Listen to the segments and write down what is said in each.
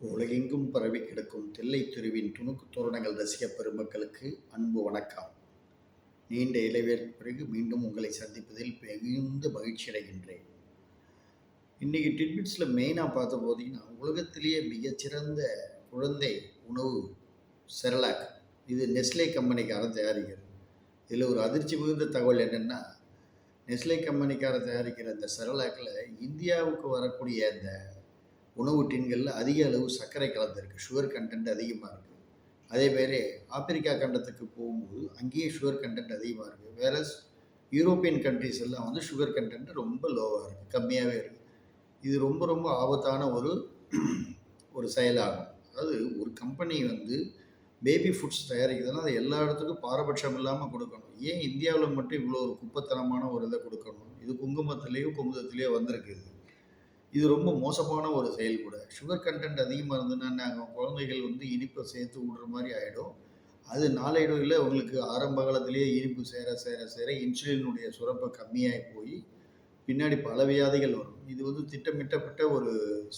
உலகெங்கும் பரவி கிடக்கும் தில்லைத் திருவின் துணுக்கு தோரணங்கள் ரசிக பெருமக்களுக்கு அன்பு வணக்கம். நீண்ட இடைவேளைக்கு பிறகு மீண்டும் உங்களை சந்திப்பதில் மிகுந்த மகிழ்ச்சி அடைகின்றேன். இன்றைக்கி டிட்பிட்ஸில் மெயினாக பார்த்த போதீங்கன்னா, உலகத்திலேயே மிகச்சிறந்த குழந்தை உணவு செரலாக். இது நெஸ்லே கம்பெனிக்காரன் தயாரிக்கிறது. இதில் ஒரு அதிர்ச்சி மிகுந்த தகவல் என்னென்னா, நெஸ்லே கம்பெனிக்காரன் தயாரிக்கிற இந்த செரலாக்கில் இந்தியாவுக்கு வரக்கூடிய அந்த உணவு டின்களில் அதிக அளவு சர்க்கரை கலந்துருக்கு, சுகர் கண்டென்ட் அதிகமாக இருக்குது. அதேமாரி ஆப்பிரிக்கா கண்டத்துக்கு போகும்போது அங்கேயே சுகர் கண்டென்ட் அதிகமாக இருக்குது. வேற யூரோப்பியன் கண்ட்ரிஸ் எல்லாம் வந்து சுகர் கண்டென்ட் ரொம்ப லோவாக இருக்குது, கம்மியாகவே இருக்குது. இது ரொம்ப ரொம்ப ஆபத்தான ஒரு செயலாகும். அதாவது ஒரு கம்பெனி வந்து பேபி ஃபுட்ஸ் தயாரிக்கிறதுனா அதை எல்லா இடத்துக்கும் பாரபட்சம் இல்லாமல் கொடுக்கணும். ஏன் இந்தியாவில் மட்டும் இவ்வளோ ஒரு குப்பத்தனமான ஒரு இதை கொடுக்கணும்? இது குங்குமத்திலேயோ குமுதத்திலேயோ வந்திருக்குது. இது ரொம்ப மோசமான ஒரு செயல் கூட. சுகர் கண்டென்ட் அதிகமாக இருந்ததுன்னா நாங்கள் குழந்தைகள் வந்து இனிப்பை சேர்த்து விடுற மாதிரி ஆகிடும். அது நாளடைவில் உங்களுக்கு ஆரம்ப காலத்திலேயே இனிப்பு சேர சேர சேர இன்சுலினுடைய சுரப்பை கம்மியாகி போய் பின்னாடி பல வியாதிகள் வரும். இது வந்து திட்டமிட்டப்பட்ட ஒரு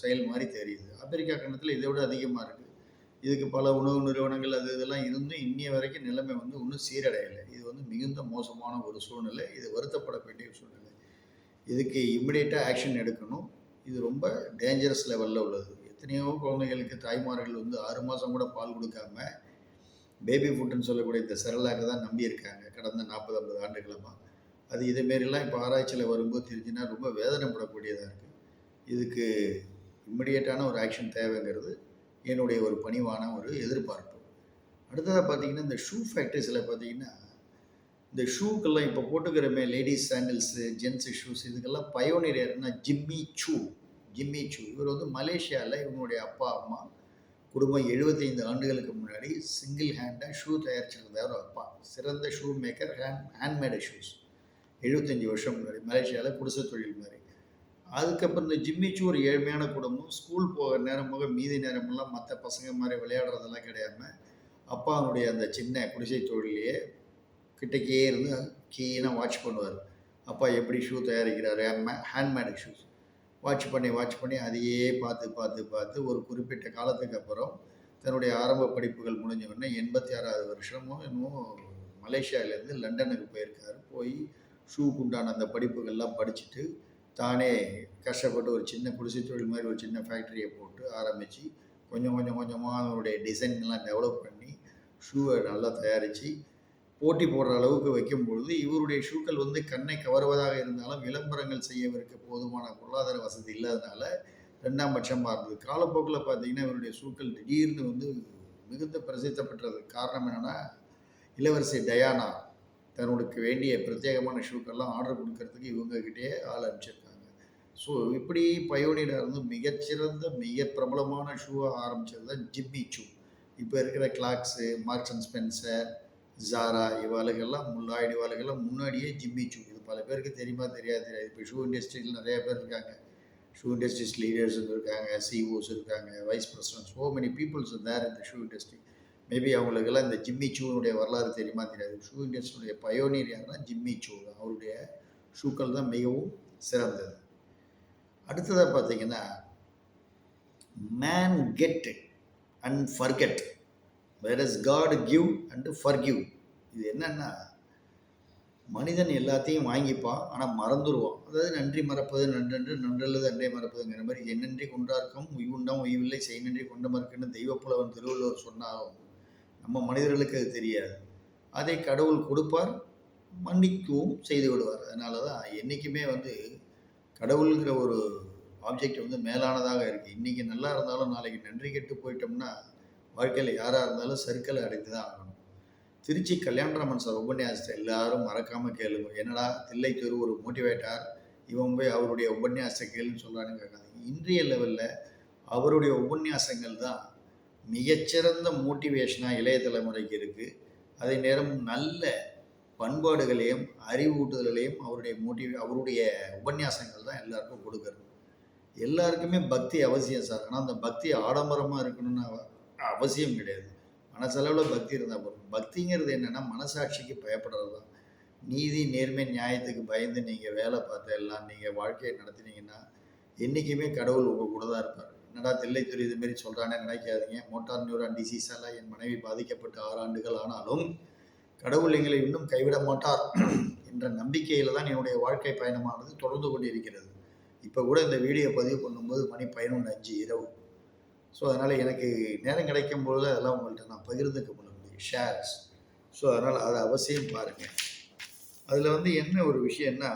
செயல் மாதிரி தெரியுது. ஆப்பிரிக்கா கண்டத்தில் இதை விட அதிகமாக இருக்குது. இதுக்கு பல உணவு நிறுவனங்கள் இதெல்லாம் இருந்தும் இன்னைய வரைக்கும் நிலைமை வந்து இன்னும் சீரடையலை. இது வந்து மிகுந்த மோசமான ஒரு சூழ்நிலை. இது வருத்தப்பட வேண்டிய சூழ்நிலை. இதுக்கு இம்மிடியேட்டாக ஆக்ஷன் எடுக்கணும். இது ரொம்ப டேஞ்சரஸ் லெவலில் உள்ளது. எத்தனையோ குழந்தைகளுக்கு தாய்மார்கள் வந்து 6 மாதம் கூட பால் கொடுக்காம பேபி ஃபுட்டுன்னு சொல்லக்கூடிய இந்த செரலாக தான் நம்பியிருக்காங்க கடந்த 40-50 ஆண்டுகளமாக. அது இதேமாரிலாம் இப்போ ஆராய்ச்சியில் வரும்போது தெரிஞ்சுன்னா ரொம்ப வேதனைப்படக்கூடியதாக இருக்குது. இதுக்கு இம்மிடியேட்டான ஒரு ஆக்ஷன் தேவைங்கிறது என்னுடைய ஒரு பணிவான ஒரு எதிர்பார்ப்பு. அடுத்ததாக பார்த்திங்கன்னா, இந்த ஷூ ஃபேக்ட்ரிஸில் பார்த்திங்கன்னா, இந்த ஷூக்கெல்லாம் இப்போ போட்டுக்கிறமே லேடிஸ் சாண்டில்ஸு, ஜென்ஸு ஷூஸ், இதுக்கெல்லாம் பயோனியர் யாருன்னா ஜிம்மி சூ. இவர் வந்து மலேசியாவில் இவங்களுடைய அப்பா அம்மா குடும்பம் 75 ஆண்டுகளுக்கு முன்னாடி சிங்கிள் ஹேண்டாக ஷூ தயாரிச்சிருந்தார் அப்பா. சிறந்த ஷூ மேக்கர், ஹேண்ட்மேடு ஷூஸ். 75 வருஷம் முன்னாடி மலேசியாவில் குடிசை தொழில் மாதிரி. அதுக்கப்புறம் இந்த ஜிம்மி சூ ஒரு ஏழ்மையான குடும்பம். ஸ்கூல் போக நேரம் போக மீதி நேரமெல்லாம் மற்ற பசங்க மாதிரி விளையாடுறதெல்லாம் கிடையாமல் அப்பாவுடைய அந்த சின்ன குடிசை தொழிலையே கிட்டக்கே இருந்து கீனாக வாட்ச் பண்ணுவார். அப்பா எப்படி ஷூ தயாரிக்கிறாரு, ஹேண்ட்மேடு ஷூஸ் வாட்ச் பண்ணி அதையே பார்த்து ஒரு குறிப்பிட்ட காலத்துக்கு அப்புறம் தன்னுடைய ஆரம்ப படிப்புகள் முடிஞ்சவுடனே 86வது வருஷமும் இன்னும் மலேசியாவிலேருந்து லண்டனுக்கு போயிருக்காரு. போய் ஷூக்கு உண்டான அந்த படிப்புகள்லாம் படிச்சுட்டு தானே கஷ்டப்பட்டு ஒரு சின்ன குடிசை தொழில் மாதிரி ஒரு சின்ன ஃபேக்ட்ரியை போட்டு ஆரம்பித்து கொஞ்சமாக அவருடைய டிசைன்லாம் டெவலப் பண்ணி ஷூவை நல்லா தயாரித்து போட்டி போடுற அளவுக்கு வைக்கும்பொழுது இவருடைய ஷூக்கள் வந்து கண்ணை கவருவதாக இருந்தாலும் விளம்பரங்கள் செய்யவருக்கு போதுமான பொருளாதார வசதி இல்லாதனால 2ஆம் பட்சமாக இருந்தது. காலப்போக்கில் பார்த்தீங்கன்னா இவருடைய ஷூக்கள் திடீர்னு வந்து மிகுந்த பிரசித்தி பெற்றது. காரணம் என்னென்னா, இளவரசி டயானா தன்னுக்கு வேண்டிய பிரத்யேகமான ஷூக்கெல்லாம் ஆர்டர் கொடுக்கறதுக்கு இவங்ககிட்டயே ஆள் அனுப்பிச்சிருக்காங்க. ஸோ இப்படி பயோனியராக இருந்து மிகச்சிறந்த மிக பிரபலமான ஷூவாக ஆரம்பித்தது தான் ஜிம்மி சூ. இப்போ இருக்கிற கிளாக்ஸு, மார்க்ஸ் அண்ட் ஸ்பென்சர், ஜாரா இவாளுகெல்லாம் முன்னாடியே ஜிம்மி சூ. இது பல பேருக்கு தெரியுமா தெரியாது. இப்போ ஷூ இண்டஸ்ட்ரியில் நிறைய பேர் இருக்காங்க. ஷூ இண்டஸ்ட்ரீஸ் லீடர்ஸ் இருக்காங்க, சிஓஸ் இருக்காங்க, vice president, so many peoples there இந்த ஷூ இண்டஸ்ட்ரி. மேபி அவங்களுக்கெல்லாம் இந்த ஜிம்மி சூனுடைய வரலாறு தெரியுமா தெரியாது. ஷூ இண்டஸ்ட்ரியுடைய பயோனியர் யாருன்னா ஜிம்மி சூ தான். அவருடைய ஷூக்கள் தான் மிகவும் சிறந்தது. அடுத்ததாக பார்த்தீங்கன்னா, man get and forget whereas God give and forgive. இது என்னென்னா, மனிதன் எல்லாத்தையும் வாங்கிப்பான், ஆனால் மறந்துடுவான். அதாவது நன்றி மறப்பது நன்றன்று, நன்றல்லது அன்றே மறப்பதுங்கிற மாதிரி, என்னன்றி கொன்றார்க்கும் உய்வுண்டாம் உய்வில்லை, செய்நன்றி கொண்ட மறுக்குன்னு தெய்வப்புலவன் திருவள்ளுவர் சொன்னாலும் நம்ம மனிதர்களுக்கு அது தெரியாது. அதை கடவுள் கொடுப்பார், மன்னிக்கவும் செய்து விடுவார். அதனால தான் என்றைக்குமே வந்து கடவுளுங்கிற ஒரு ஆப்ஜெக்ட் வந்து மேலானதாக இருக்குது. இன்றைக்கி நல்லா இருந்தாலும் நாளைக்கு நன்றி கெட்டு போயிட்டோம்னா வாழ்க்கையில் யாராக இருந்தாலும் சர்க்கிளை அடைத்து தான் ஆகணும். திருச்சி கல்யாணராமன் சார் உபன்யாசத்தை எல்லாரும் மறக்காமல் கேளுங்க. என்னடா தில்லை தெரு ஒரு மோட்டிவேட்டார், இவன் போய் அவருடைய உபன்யாசத்தை கேளுன்னு சொல்கிறான்னு கேட்காது. இன்றைய லெவலில் அவருடைய உபன்யாசங்கள் தான் மிகச்சிறந்த மோட்டிவேஷனாக இளைய தலைமுறைக்கு இருக்குது. அதே நேரம் நல்ல பண்பாடுகளையும் அறிவூட்டுதலையும் அவருடைய உபன்யாசங்கள் தான் எல்லாருக்கும் கொடுக்கறது. எல்லாருக்குமே பக்தி அவசியம் சார். ஆனால் அந்த பக்தி ஆடம்பரமாக இருக்கணும்னு அவசியம் கிடையாது. மனசளவில் பக்தி இருந்தால் போதும். பக்திங்கிறது என்னென்னா, மனசாட்சிக்கு பயப்படுறது தான். நீதி நேர்மை நியாயத்துக்கு பயந்து நீங்கள் வேலை பார்த்த எல்லாம் நீங்கள் வாழ்க்கையை நடத்தினீங்கன்னா என்றைக்குமே கடவுள் உங்கள் கூட தான் இருப்பார். என்னடா தில்லைத்துறை இதுமாரி சொல்கிறானே நினைக்காதீங்க. மோட்டார் நியூரான் டிசீஸால் என் மனைவி பாதிக்கப்பட்டு 6 ஆண்டுகள் ஆனாலும் கடவுள் எங்களை இன்னும் கைவிட மாட்டார் என்ற நம்பிக்கையில் தான் என்னுடைய வாழ்க்கை பயணமானது தொடர்ந்து கொண்டிருக்கிறது. இப்போ கூட இந்த வீடியோ பதிவு பண்ணும்போது மணி 11:05 இரவு. ஸோ அதனால் எனக்கு நேரம் கிடைக்கும்போது அதெல்லாம் உங்கள்கிட்ட நான் பகிர்ந்துக்க முடியும், ஷேர்ஸ். ஸோ அதனால் அதை அவசியம் பாருங்கள். அதில் வந்து என்ன ஒரு விஷயம்னா,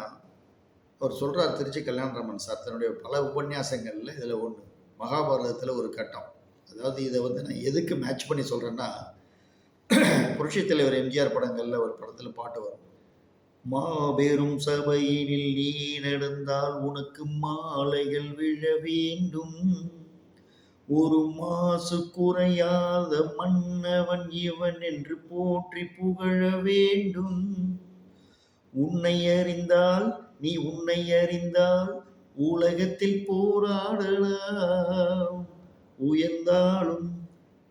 அவர் சொல்கிறார் திருச்சி கல்யாணராமன் சார் தன்னுடைய பல உபன்யாசங்களில் இதில் ஒன்று, மகாபாரதத்தில் ஒரு கட்டம். அதாவது இதை வந்து நான் எதுக்கு மேட்ச் பண்ணி சொல்கிறேன்னா, புரட்சித் தலைவர் எம்ஜிஆர் படங்களில் ஒரு படத்தில் பாட்டு வரும், மாபெரும் சபையினில் நீ நடந்தால் உனக்கு மாலைகள் விழ வேண்டும், ஒரு மாசு குறையாத மன்னவன் இவன் என்று போற்றி புகழ வேண்டும், உன்னை அறிந்தால் நீ உன்னை அறிந்தால் உலகத்தில் போராடலாம், உயர்ந்தாலும்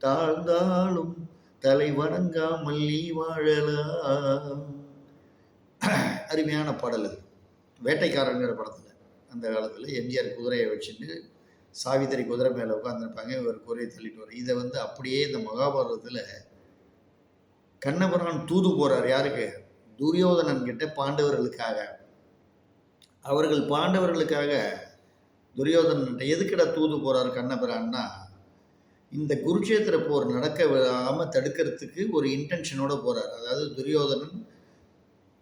தாழ்ந்தாலும் தலை வணங்காமல் நீ வாழலாம். அருமையான பாடல் அது. வேட்டைக்காரங்கிற படத்தில் அந்த காலத்தில் எம்ஜிஆர் குதிரையை வச்சுட்டு சாவித்திரி குதிரை மேலே உட்காந்துருப்பாங்க, இவர் குதிரையை தள்ளிட்டு வர. இதை வந்து அப்படியே இந்த மகாபாரதத்தில் கண்ணபிரான் தூது போகிறார். யாருக்கு? துரியோதனன் கிட்ட பாண்டவர்களுக்காக. அவர்கள் பாண்டவர்களுக்காக துரியோதனன் எதுக்கிட தூது போகிறார் கண்ணபிரான்னா, இந்த குருட்சேத்திர போர் நடக்க விடாமல் தடுக்கிறதுக்கு ஒரு இன்டென்ஷனோட போகிறார். அதாவது துரியோதனன்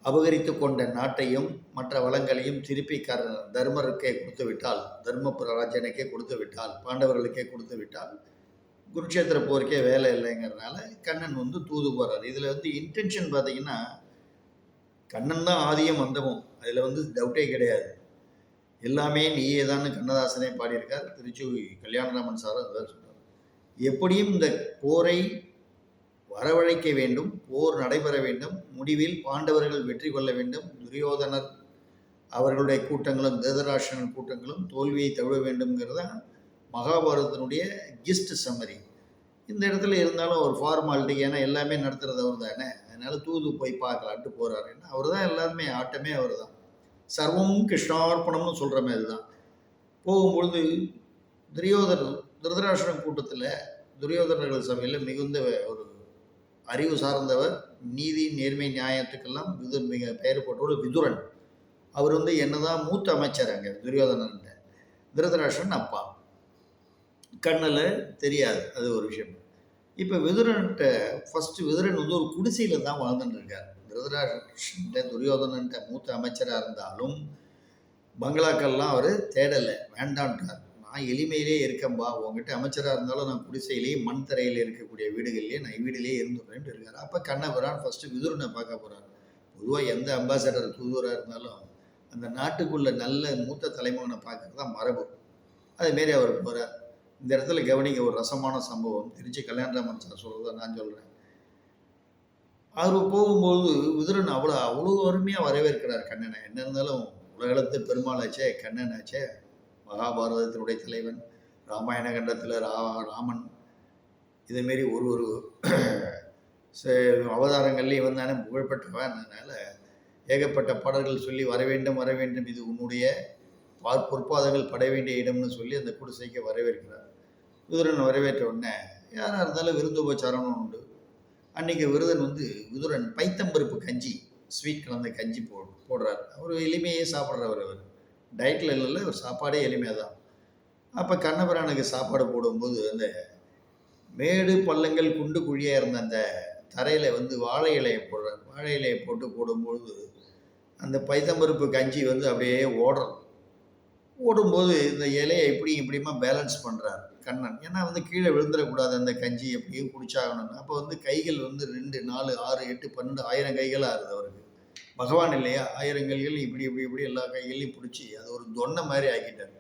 அபகரித்து கொண்ட நாட்டையும் மற்ற வளங்களையும் திருப்பி தர்மருக்கே கொடுத்து விட்டால், தர்மராஜனுக்கே கொடுத்து விட்டால், பாண்டவர்களுக்கே கொடுத்து விட்டால் குருட்சேத்திர போருக்கே வேலை இல்லைங்கிறதுனால கண்ணன் வந்து தூது போகிறார். இதில் வந்து இன்டென்ஷன் பார்த்தீங்கன்னா, கண்ணன் தான் ஆதியும் அந்தமும், அதில் வந்து டவுட்டே கிடையாது. எல்லாமே நீயே தான் கண்ணதாசனே பாடியிருக்கார். திருச்சி கல்யாணராமன் சார் அதான் சொல்கிறார். எப்படியும் இந்த போரை வரவழைக்க வேண்டும், போர் நடைபெற வேண்டும், முடிவில் பாண்டவர்கள் வெற்றி கொள்ள வேண்டும், துரியோதனர் அவர்களுடைய கூட்டங்களும் திருதராஷ்டிரன் கூட்டங்களும் தோல்வியை தழுவ வேண்டும்ங்கிறத மகாபாரதத்தினுடைய கிஸ்ட் சம்மரி. இந்த இடத்துல இருந்தாலும் ஒரு ஃபார்மாலிட்டி, ஏன்னா எல்லாமே நடத்துகிறது அவர் தானே, அதனால் தூது போய் பார்க்கலான்ட்டு போகிறாரு. ஏன்னா அவர் தான் எல்லாருமே, ஆட்டமே அவர் தான், சர்வமும் கிருஷ்ணார்ப்பணம்னு சொல்கிற மாதிரி தான். போகும்பொழுது திருதராஷ்டிரன் கூட்டத்தில் துரியோதனர்கள் சபையில் மிகுந்த ஒரு அறிவு சார்ந்தவர், நீதி நேர்மை நியாயத்துக்கெல்லாம் மிக பெயர் போட்டோடு விதுரன். அவர் வந்து என்னதான் மூத்த அமைச்சர் அங்கே துரியோதனன், திருதராஷ்டிரன் அப்பா, கண்ணில் தெரியாது, அது ஒரு விஷயம். இப்போ விதுரன்கிட்ட ஃபஸ்ட்டு விதுரன் வந்து ஒரு குடிசையில் தான் வாழ்ந்துட்டு இருக்கார். திருதராஷ்டிரன் துரியோதனன்ட்ட மூத்த அமைச்சராக இருந்தாலும் பங்களாக்கள்லாம் அவர் தேடலை, வேண்டான்ட்டார். நான் எளிமையிலே இருக்கேன்பா, உங்ககிட்ட அமைச்சராக இருந்தாலும் நான் குடிசையிலேயே மண் தரையில் இருக்கக்கூடிய வீடுகள்லேயே நான் வீட்டிலேயே இருந்துடுறேன்ட்டு இருக்கார். அப்போ கண்ணபிரான் ஃபஸ்ட்டு விதுரனை பார்க்க போகிறார். பொதுவாக எந்த அம்பாசடர் தூதுவராக இருந்தாலும் அந்த நாட்டுக்குள்ள நல்ல மூத்த தலைமகனை பார்க்கறது தான் மரபு. அதுமாரி அவர் போகிறார். இந்த இடத்துல கவனிக்க ஒரு ரசமான சம்பவம், திருச்சி கல்யாணராமன் சார் சொல்கிறத நான் சொல்கிறேன். அவர் போகும்போது விதுரன் அவ்வளோ அருமையாக வரவேற்கிறார் கண்ணனை. என்ன இருந்தாலும் உலகளத்து பெருமாளாச்சே, கண்ணனாச்சே, மகாபாரதத்தினுடைய தலைவன், ராமாயண கண்டத்தில் ராமன், இதேமாரி ஒரு அவதாரங்கள்லேயும் வந்தானே புகழ்பெற்றவன். அதனால் ஏகப்பட்ட பாடல்கள் சொல்லி வர வேண்டும் வர வேண்டும், இது உன்னுடைய பொற்பாதங்கள் பட வேண்டிய இடம்னு சொல்லி அந்த குடிசைக்கு வரவேற்கிறார். விதுரன் வரவேற்ற உடனே யாராக இருந்தாலும் விருந்தோபச்சாரம்னு உண்டு. அன்றைக்கி விதுரன் பைத்தம்பருப்பு கஞ்சி, ஸ்வீட் கலந்த கஞ்சி போடுறார். அவர் எளிமையே சாப்பிட்றவர், அவர் டயட்டில் இல்லை, ஒரு சாப்பாடே எளிமையாக தான். அப்போ கண்ணபிரானுக்கு சாப்பாடு போடும்போது அந்த மேடு பள்ளங்கள் குண்டு குழியாக இருந்த அந்த தரையில் வாழை இலையை போடுறார். வாழை இலையை போடும்போது அந்த பைத்தம்பருப்பு கஞ்சி அப்படியே ஓடும்போது இந்த இலையை இப்படியுமா பேலன்ஸ் பண்ணுறார் கண்ணன். ஏன்னா கீழே விழுந்துடக்கூடாது, அந்த கஞ்சி எப்படியும் குடிச்சாகணும்னு. அப்போ கைகள் 2, 4, 6, 8, 12 1000 கைகளாக ஆகுது அவருக்கு. பகவான் இல்லையா, 1000 கைகள் இப்படி எல்லா கைகளையும் பிடிச்சி அது ஒரு தொன்னை மாதிரி ஆக்கிட்டார்.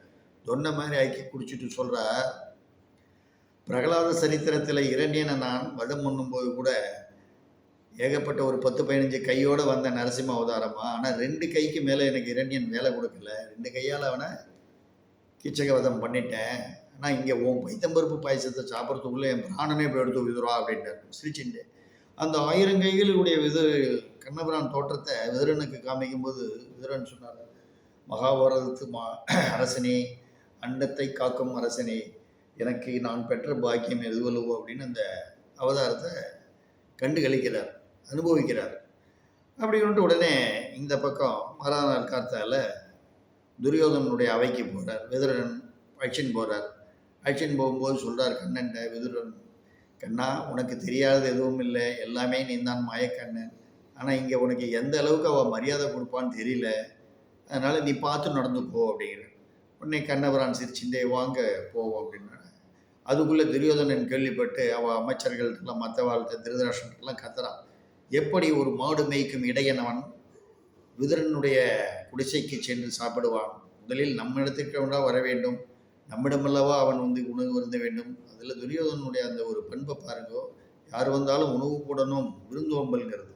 தொன்னை மாதிரி ஆக்கி குடிச்சிட்டு சொல்கிறார், பிரகலாத சரித்திரத்தில் இரண்டியனை நான் வதம் பண்ணும்போது கூட ஏகப்பட்ட ஒரு 10-15 கையோடு வந்த நரசிம்ம அவதாரமா, ஆனால் 2 கைக்கு மேலே எனக்கு இரண்டியன் வேலை கொடுக்கல, 2 கையால் அவனை கிச்சகவதம் பண்ணிட்டேன். ஆனால் இங்கே உன் பைத்தம்பருப்பு பாயசத்தை சாப்பிட்றதுக்குள்ளே என் பிராணனே போய் எடுத்து விதுரா அப்படின்ட்டார் சிரிச்சுட்டு. அந்த 1000 கைகளுடைய கண்ணபிரான் தோற்றத்தை விதுரனுக்கு காமிக்கும்போது விதுரன் சொன்னார், மகாபாரதத்து அரசனே, அண்டத்தை காக்கும் அரசனே, எனக்கு நான் பெற்ற பாக்கியம் எதுவல்லவோ அப்படின்னு அந்த அவதாரத்தை கண்டு கழிக்கிறார், அனுபவிக்கிறார். அப்படின்ட்டு உடனே இந்த பக்கம் மறுநாள் காத்தால துரியோதனனுடைய அவைக்கு போகிறார். விதுரன் அழைச்சின்னு போகிறார். அழைச்சின்னு போகும்போது சொல்கிறார் கண்ணன்ட்ட விதுரன், கண்ணா உனக்கு தெரியாதது எதுவும் இல்லை, எல்லாமே நீ தான் மாயக்கண்ணன். ஆனால் இங்கே உனக்கு எந்த அளவுக்கு அவள் மரியாதை கொடுப்பான்னு தெரியல, அதனால் நீ பார்த்து நடந்துக்கோ அப்படிங்கிற. உடனே கண்ணபுரான் சிரிச்சுட்டே வாங்க போவோம் அப்படின்னா, அதுக்குள்ளே துரியோதனன் கேள்விப்பட்டு அவள் அமைச்சர்கள்ட்டெல்லாம் மற்ற வாழ்க்கை திருதராஷ்டிரன்லாம் கத்துறான். எப்படி ஒரு மாடு மேய்க்கும் இடையனவன் விதுரனுடைய குடிசைக்கு சென்று சாப்பிடுவான்? முதலில் நம்ம இடத்திற்கு வர வேண்டும், நம்மிடமல்லவா அவன் உணவு வருந்த வேண்டும். அதில் துரியோதனனுடைய அந்த ஒரு பண்பை பாருங்கோ, யார் வந்தாலும் உணவு போடணும், விருந்தோம்பல்ங்கிறது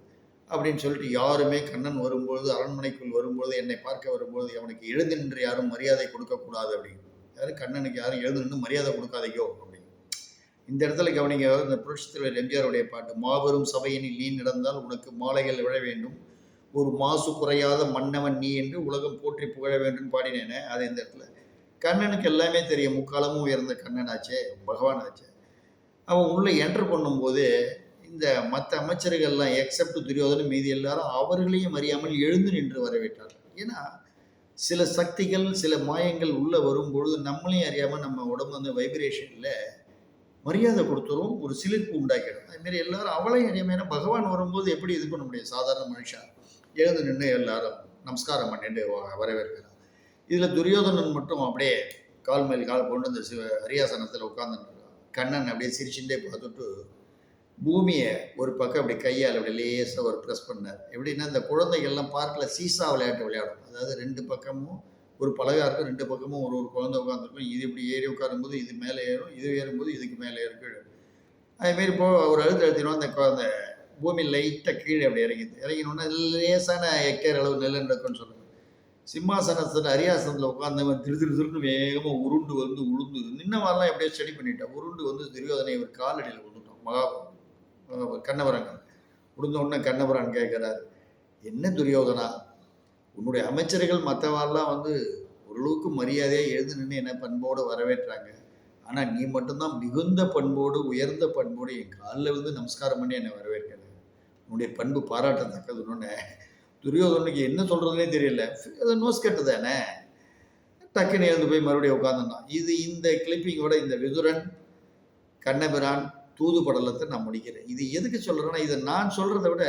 அப்படின்னு சொல்லிட்டு யாருமே கண்ணன் வரும்பொழுது, அரண்மனைக்குள் வரும்பொழுது, என்னை பார்க்க வரும்பொழுது அவனுக்கு எழுந்து நின்று யாரும் மரியாதை கொடுக்கக்கூடாது அப்படின்னு. யாரும் கண்ணனுக்கு யாரும் எழுந்து நின்று மரியாதை கொடுக்காதையோ அப்படின்னு. இந்த இடத்துல கவனிங்க, இந்த புரட்சித் தலைவர் எம்ஜிஆருடைய பாட்டு, மாபெரும் சபையினில் நீ நடந்தால் உனக்கு மாலைகள் விழ வேண்டும், ஒரு மாசு குறையாத மன்னவன் நீ என்று உலகம் போற்றி புகழ வேண்டும் பாடினேனே. அது இந்த இடத்துல கண்ணனுக்கு எல்லாமே தெரியும், முக்காலமும் உயர்ந்த கண்ணனாச்சே, பகவான் ஆச்சே. அவன் உள்ளே என்ட்ரு பண்ணும்போது இந்த மற்ற அமைச்சர்கள்லாம் எக்ஸப்ட் துரியோதனன் மீதி எல்லாரும் அவர்களையும் அறியாமல் எழுந்து நின்று வரவேற்றார்கள். ஏன்னா சில சக்திகள் சில மாயங்கள் உள்ளே வரும்பொழுது நம்மளையும் அறியாமல் நம்ம உடம்பு அந்த வைப்ரேஷனில் மரியாதை கொடுத்துரும், ஒரு சிலிர்ப்பு உண்டாக்கிடும். அதுமாரி எல்லாரும் அவளையும் அறியாமல், ஏன்னா பகவான் வரும்போது எப்படி இது பண்ண முடியும், சாதாரண மனுஷன் எழுந்து நின்று எல்லாரும் நமஸ்காரம் பண்ணிட்டு வரவேற்கிறார். இதில் துரியோதனன் மட்டும் அப்படியே கால் மேல் கால் கொண்டு அந்த அரியாசனத்தில் உட்காந்துருக்கான். கண்ணன் அப்படியே சிரிச்சுட்டே பார்த்துட்டு பூமியை ஒரு பக்கம் அப்படி கையால் அப்படி லேசாக ஒரு ப்ரெஸ் பண்ணார். எப்படின்னா இந்த குழந்தைகள்லாம் பார்க்கில் சீசா விளையாட்டு விளையாடும். அதாவது ரெண்டு பக்கமும் ஒரு பலகா இருக்கும், ரெண்டு பக்கமும் ஒரு ஒரு குழந்தை உட்காந்துருக்கும். இது இப்படி ஏறி உட்காரும்போது இது மேலே ஏறும், இது ஏறும்போது இதுக்கு மேலே ஏறும். அதேமாரி இப்போ ஒரு அழுத்தினோம், அந்த பூமி லைட்டாக கீழே அப்படி இறங்கினோன்னா லேசான ஹெக்டேர் அளவு நெல் நடக்கும்னு சொல்லுவாங்க. சிம்மாசனத்தில் அரியாசனத்தில் உட்காந்தவன் திருன்னு வேகமாக உருண்டு வந்து உளுந்து நின்னவாரெல்லாம் எப்படியோ ஸ்டடி பண்ணிட்டான். உருண்டு வந்து துரியோதனை ஒரு காலடியில் விழுந்துட்டான். கண்ணபுரான் விழுந்த உடனே கண்ணபுரான் கேட்குறாரு, என்ன துரியோதனா, உன்னுடைய அமைச்சர்கள் மற்றவாரெல்லாம் ஓரளவுக்கு மரியாதையாக எழுந்து நின்று என்ன பண்போடு வரவேற்றாங்க, ஆனால் நீ மட்டும்தான் மிகுந்த பண்போடு உயர்ந்த பண்போடு என் காலில் நமஸ்காரம் பண்ணி என்னை வரவேற்கிறேன். உன்னுடைய பண்பு பாராட்டத்தக்கதுன்னு துரியோதனுக்கு என்ன சொல்கிறதுனே தெரியல. அதை நோஸ் கட்டு தானே, டக்குன்னு எழுந்து போய் மறுபடியும் உட்காந்துட்டான். இந்த கிளிப்பிங்கோட இந்த விதுரன் கண்ணபிரான் தூது படலத்தை நான் முடிக்கிறேன். இது எதுக்கு சொல்கிறேன்னா, இதை நான் சொல்கிறத விட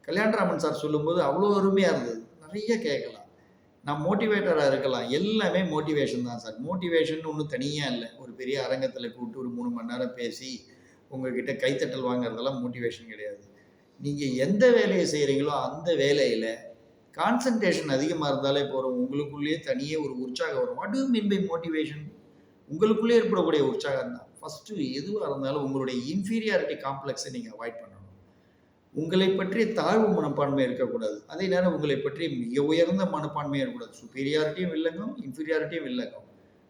கல்யாணராமன் சார் சொல்லும்போது அவ்வளோ அருமையாக இருந்தது. நிறைய கேட்கலாம், நான் மோட்டிவேட்டராக இருக்கலாம், எல்லாமே மோட்டிவேஷன் தான் சார். மோட்டிவேஷன் ஒன்றும் தனியாக இல்லை. ஒரு பெரிய அரங்கத்தில் கூப்பிட்டு ஒரு 3 மணி நேரம் பேசி உங்கள்கிட்ட கைத்தட்டல் வாங்குறதெல்லாம் மோட்டிவேஷன் கிடையாது. நீங்கள் எந்த வேலையை செய்கிறீங்களோ அந்த வேலையில் கான்சன்ட்ரேஷன் அதிகமாக இருந்தாலே போகிறோம். உங்களுக்குள்ளேயே தனியே ஒரு உற்சாகம் வரும். What do you mean by motivation? உங்களுக்குள்ளே ஏற்படக்கூடிய உற்சாகம் தான். ஃபஸ்ட்டு எதுவாக இருந்தாலும் உங்களுடைய இன்ஃபீரியாரிட்டி காம்ப்ளெக்ஸை நீங்கள் அவாய்ட் பண்ணணும். உங்களை பற்றிய தாழ்வு மனப்பான்மை இருக்கக்கூடாது. அதே நேரம் உங்களை பற்றிய மிக உயர்ந்த மனப்பான்மையும் இருக்கக்கூடாது. சுப்பீரியாரிட்டியும் இல்லைங்க, இன்ஃபீரியாரிட்டியும் இல்லைங்க.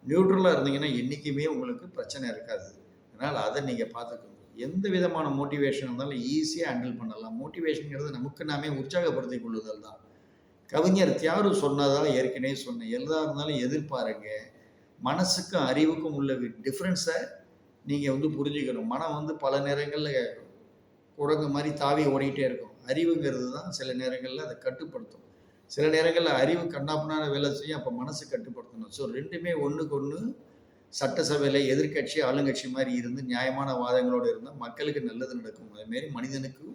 நியூட்ரலாக இருந்தீங்கன்னா என்றைக்குமே உங்களுக்கு பிரச்சனை இருக்காது. அதனால் அதை நீங்கள் பார்த்துக்கணும். எந்த விதமான மோட்டிவேஷன் இருந்தாலும் ஈஸியாக ஹேண்டில் பண்ணலாம். மோட்டிவேஷனுங்கிறது நமக்கு நாமே உற்சாகப்படுத்திக் கொள்ளுதல் தான். கவிஞர் தியாகு சொன்னதால் ஏற்கனவே சொன்னேன், எதாக இருந்தாலும் எதிர்பாருங்க. மனசுக்கும் அறிவுக்கும் உள்ள டிஃப்ரென்ஸை நீங்கள் புரிஞ்சுக்கணும். மனம் பல நேரங்களில் குரங்கு மாதிரி தாவி ஓடிக்கிட்டே இருக்கும். அறிவுங்கிறது தான் சில நேரங்களில் அதை கட்டுப்படுத்தும். சில நேரங்களில் அறிவு கண்ணாப்புனான வேலை செய்யும், அப்போ மனசு கட்டுப்படுத்தணும். ஸோ ரெண்டுமே ஒன்றுக்கு ஒன்று சட்டசபையில் எதிர்கட்சி ஆளுங்கட்சி மாதிரி இருந்து நியாயமான வாதங்களோடு இருந்தால் மக்களுக்கு நல்லது நடக்கும். அதுமாரி மனிதனுக்கு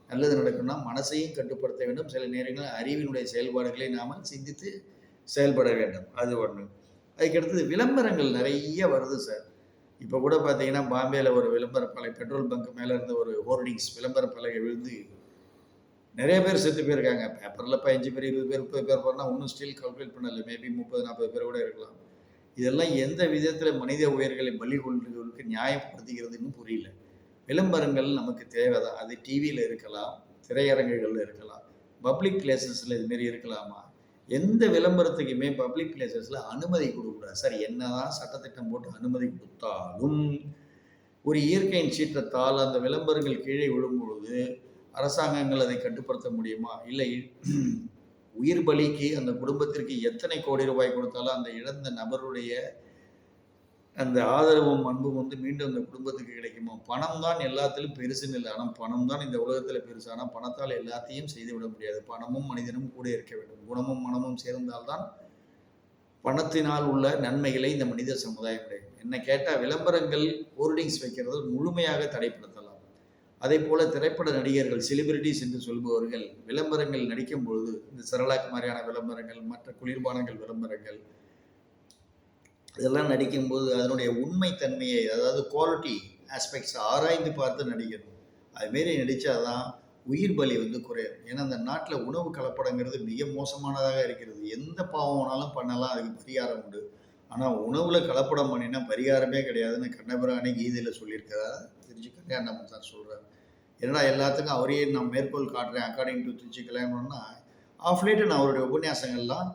நல்லது நடக்கும்னா மனசையும் கட்டுப்படுத்த வேண்டும். சில நேரங்களில் அறிவினுடைய செயல்பாடுகளை நாம் சிந்தித்து செயல்பட வேண்டும். அது ஒன்று. அதுக்கடுத்தது விளம்பரங்கள் நிறைய வருது சார். இப்போ கூட பார்த்தீங்கன்னா பாம்பேயில் ஒரு விளம்பர பலகை, பெட்ரோல் பங்க் மேலே இருந்த ஒரு ஹோர்டிங்ஸ் விளம்பர பலகை விழுந்து நிறைய பேர் செத்து போயிருக்காங்க. பேப்பரில் 15 பேர் 20 பேர் 30 பேர் போனால் இன்னும் ஸ்டில் கால்குலேட் பண்ணல. மேபி 30-40 பேர் கூட இருக்கலாம். இதெல்லாம் எந்த விதத்தில் மனித உயிர்களை பலி கொள்வதற்கு நியாயப்படுத்துகிறதுன்னு புரியல. விளம்பரங்கள் நமக்கு தேவை தான். அது டிவியில் இருக்கலாம், திரையரங்குகளில் இருக்கலாம், பப்ளிக் பிளேசஸில் இதுமாரி இருக்கலாமா? எந்த விளம்பரத்துக்குமே பப்ளிக் பிளேசஸில் அனுமதி கொடுக்கக்கூடாது சார். என்னதான் சட்டத்திட்டம் போட்டு அனுமதி கொடுத்தாலும் ஒரு இயற்கையின் சீற்றத்தால் அந்த விளம்பரங்கள் கீழே விழும்பொழுது அரசாங்கங்கள் அதை கட்டுப்படுத்த முடியுமா? இல்லை, உயிர் பலிக்கு அந்த குடும்பத்திற்கு எத்தனை கோடி ரூபாய் கொடுத்தாலும் அந்த இழந்த நபருடைய அந்த ஆதரவும் அன்பும் வந்து மீண்டும் அந்த குடும்பத்துக்கு கிடைக்குமா? பணம் தான் எல்லாத்திலும் பெருசுன்னு இல்லை. ஆனால் பணம் தான் இந்த உலகத்தில் பெருசு. ஆனால் பணத்தால் எல்லாத்தையும் செய்துவிட முடியாது. பணமும் மனிதனும் கூட இருக்க வேண்டும். குணமும் மனமும் சேர்ந்தால்தான் பணத்தினால் உள்ள நன்மைகளை இந்த மனித சமுதாயம் அடையும். என்ன கேட்டால் விளம்பரங்கள், ஹோர்டிங்ஸ் வைக்கிறது முழுமையாக தடைப்படுத்தலாம். அதே போல திரைப்பட நடிகர்கள், செலிபிரிட்டிஸ் என்று சொல்பவர்கள் விளம்பரங்கள் நடிக்கும் பொழுது இந்த செரலாக் மாதிரியான விளம்பரங்கள், மற்ற குளிர்பானங்கள் விளம்பரங்கள் இதெல்லாம் நடிக்கும்போது அதனுடைய உண்மைத்தன்மையை, அதாவது குவாலிட்டி ஆஸ்பெக்ட்ஸ் ஆராய்ந்து பார்த்து நடிக்கணும். அதுமாரி நடித்தாதான் உயிர் பலி வந்து குறையும். ஏன்னா அந்த நாட்டில் உணவு கலப்படங்கிறது மிக மோசமானதாக இருக்கிறது. எந்த பாவம் வேணாலும் பண்ணலாம், அதுக்கு பரிகாரம் உண்டு. ஆனால் உணவில் கலப்படம் பண்ணினா பரிகாரமே கிடையாதுன்னு கண்ணபிரானே கீதையில் சொல்லியிருக்கிறார். திருச்சி கல்யாணம் சார் சொல்கிறார். என்னடா எல்லாத்துக்கும் அவரையே நான் மேற்கோள் காட்டுறேன் அக்கார்டிங் டு திருச்சி கல்யாணம்னா, ஆஃப் லேட்டு நான் அவருடைய உபன்யாசங்கள்லாம்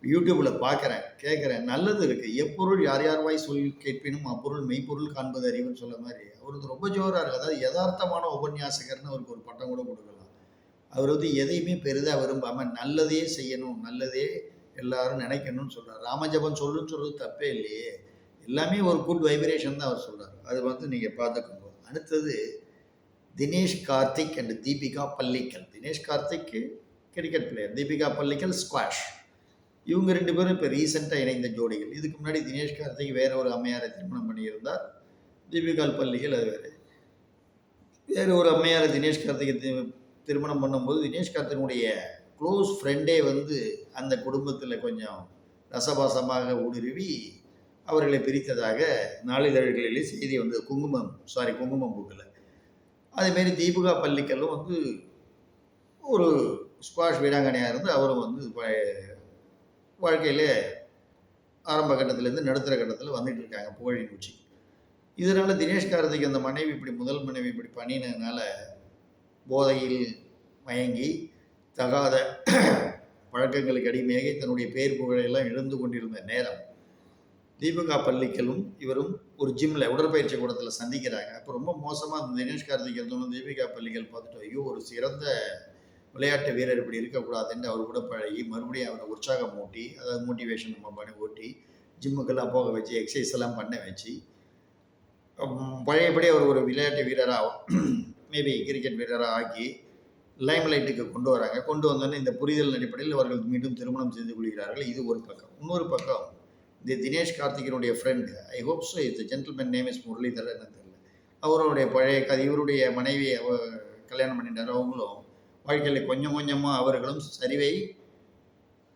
யூடியூப்பில் பார்க்குறேன், கேட்குறேன். நல்லது இருக்குது. எப்பொருள் யார் யார் வாய் சொல் கேட்பினும் அப்பொருள் மெய்ப்பொருள் காண்பது அறிவுன்னு சொல்ல மாதிரி அவருக்கு ரொம்ப ஜோராக இருக்குது. அதாவது யதார்த்தமான உபன்யாசகர்னு அவருக்கு ஒரு பட்டம் கூட கொடுக்கலாம். அவர் வந்து எதையுமே பெரிதாக விரும்பாமல் நல்லதே செய்யணும், நல்லதே எல்லாரும் நினைக்கணும்னு சொல்கிறார். ராமஜபம் சொல்லுன்னு சொல்கிறது தப்பே இல்லையே, எல்லாமே ஒரு குட் வைப்ரேஷன் தான் அவர் சொல்கிறார். அது வந்து நீங்கள் பார்த்துக்கோங்க. அடுத்தது Dinesh Karthik and Deepika Pallikal. Dinesh Karthik cricket player, Deepika Pallikal squash. இவங்க 2 பேரும் இப்போ ரீசெண்டாக இணைந்த ஜோடிகள். இதுக்கு முன்னாடி தினேஷ் கார்த்திக் வேற ஒரு அம்மையாரை திருமணம் பண்ணியிருந்தார். தீபிகா பல்லிக்கல் அது வேறு ஒரு அம்மையாரை தினேஷ் கார்த்திகை திருமணம் பண்ணும்போது தினேஷ் கார்த்திகனுடைய க்ளோஸ் ஃப்ரெண்டே வந்து அந்த குடும்பத்தில் கொஞ்சம் ரசபாசமாக ஊடுருவி அவர்களை பிரித்ததாக நாளிதழ்களிலே செய்தி வந்து குங்குமம் புக்கில். அதேமாரி தீபிகா பல்லிக்கலும் வந்து ஒரு ஸ்குவாஷ் வீராங்கனையாக இருந்து அவரும் வந்து வாழ்க்கையில் ஆரம்ப கட்டத்திலேருந்து நடுத்தர கட்டத்தில் வந்துட்டு இருக்காங்க புகழின் உச்சி. இதனால் தினேஷ் கார்த்திக் அந்த மனைவி முதல் மனைவி இப்படி பண்ணினதுனால போதையில் மயங்கி தகாத பழக்கங்களுக்கு அடிமையாகி தன்னுடைய பேர் புகழையெல்லாம் இழந்து கொண்டிருந்த நேரம் தீபிகா பல்லிக்கலும் இவரும் ஒரு ஜிம்மில் உடற்பயிற்சி கூடத்தில் சந்திக்கிறாங்க. அப்போ ரொம்ப மோசமாக தினேஷ் கார்த்திக் இருந்தோன்னு தீபிகா பல்லிக்கல் பார்த்துட்டு ஐயோ ஒரு சிறந்த விளையாட்டு வீரர் இப்படி இருக்கக்கூடாதுன்னு அவர் கூட பழகி மறுபடியும் அவரை உற்சாகம் மூட்டி, அதாவது மோட்டிவேஷன் நம்ம பண்ணி ஓட்டி ஜிம்முக்கெல்லாம் போக வச்சு எக்ஸசைஸ் எல்லாம் பண்ண வச்சு பழையபடி அவர் ஒரு விளையாட்டு வீரராக மேபி கிரிக்கெட் வீரராக ஆக்கி லைம்லைட்டுக்கு கொண்டு வராங்க. கொண்டு வந்தோன்னே இந்த புரிதல் அடிப்படையில் அவர்கள் மீண்டும் திருமணம் செய்து கொள்கிறார்கள். இது ஒரு பக்கம். இன்னொரு பக்கம் இந்த தினேஷ் கார்த்திகனுடைய ஃப்ரெண்டு, ஐ ஹோப் ஸோ இந்த ஜென்டில்மேன் நேம் இஸ் முரளிதரன் என்ன தெரியல, அவருடைய பழைய இவருடைய மனைவியை கல்யாணம் பண்ணிட்டார். அவங்களும் வாழ்க்கையில் கொஞ்சம் கொஞ்சமாக அவர்களும் சரிவை